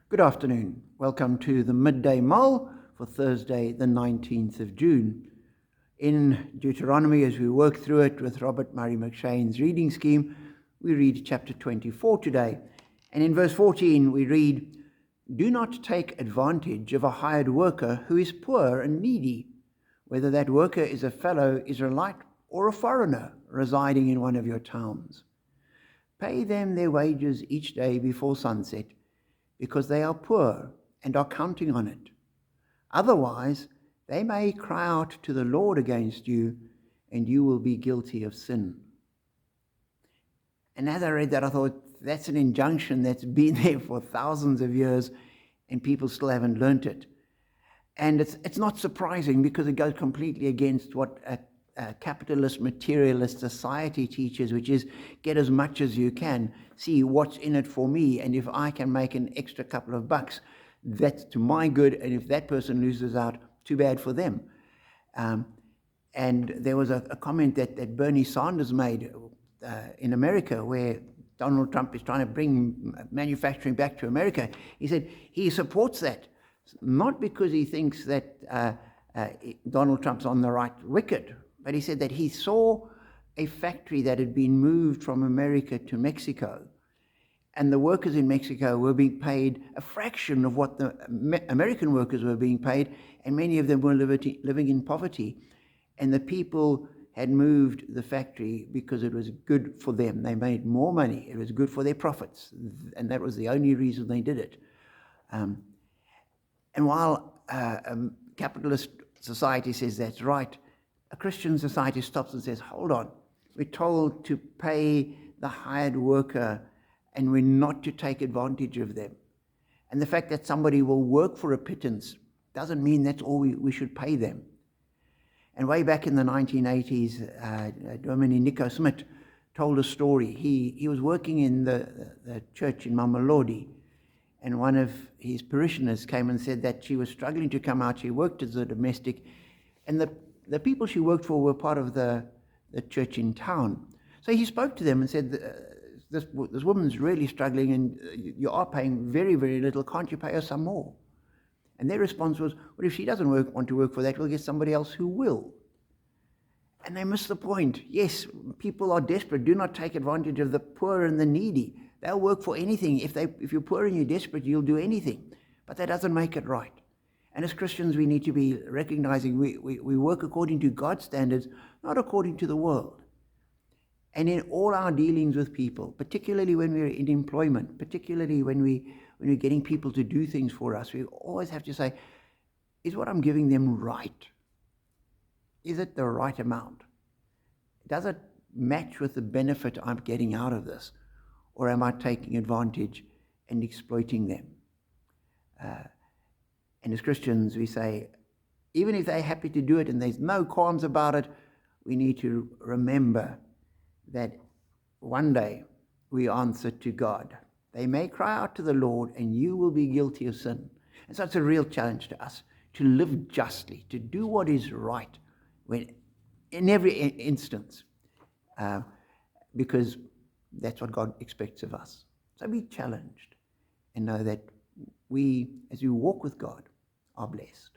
Good afternoon. Welcome to the Midday Mull for Thursday, the 19th of June. In Deuteronomy, as we work through it with Robert Murray McShane's reading scheme, we read chapter 24 today. And in verse 14, we read, "Do not take advantage of a hired worker who is poor and needy, whether that worker is a fellow Israelite or a foreigner residing in one of your towns. Pay them their wages each day before sunset, because they are poor and are counting on it. Otherwise, they may cry out to the Lord against you, and you will be guilty of sin." And as I read that, I thought, that's an injunction that's been there for thousands of years, and people still haven't learnt it. And it's not surprising, because it goes completely against what a capitalist, materialist society teaches, which is get as much as you can, see what's in it for me, and if I can make an extra couple of bucks, that's to my good, and if that person loses out, too bad for them. And there was a comment that Bernie Sanders made in America, where Donald Trump is trying to bring manufacturing back to America. He said he supports that, not because he thinks that Donald Trump's on the right wicket, but he said that he saw a factory that had been moved from America to Mexico, and the workers in Mexico were being paid a fraction of what the American workers were being paid, and many of them were living in poverty. And the people had moved the factory because it was good for them. They made more money. It was good for their profits, and that was the only reason they did it. And while a capitalist society says that's right, a Christian society stops and says, hold on, we're told to pay the hired worker, and we're not to take advantage of them. And the fact that somebody will work for a pittance doesn't mean that's all we should pay them. And way back in the 1980s, Dominie Nico Smith told a story. He was working in the church in Mamelodi, and one of his parishioners came and said that she was struggling to come out. She worked as a domestic, and the people she worked for were part of the church in town. So he spoke to them and said, this woman's really struggling, and you are paying very, very little. Can't you pay her some more? And their response was, well, if she doesn't want to work for that, we'll get somebody else who will. And they missed the point. Yes, people are desperate. Do not take advantage of the poor and the needy. They'll work for anything. If you're poor and you're desperate, you'll do anything. But that doesn't make it right. And as Christians, we need to be recognizing we work according to God's standards, not according to the world. And in all our dealings with people, particularly when we're in employment, particularly when we're getting people to do things for us, we always have to say, is what I'm giving them right? Is it the right amount? Does it match with the benefit I'm getting out of this? Or am I taking advantage and exploiting them? And as Christians, we say, even if they're happy to do it and there's no qualms about it, we need to remember that one day we answer to God. They may cry out to the Lord, and you will be guilty of sin. And so it's a real challenge to us to live justly, to do what is right in every instance, because that's what God expects of us. So be challenged and know that we, as we walk with God, are blessed.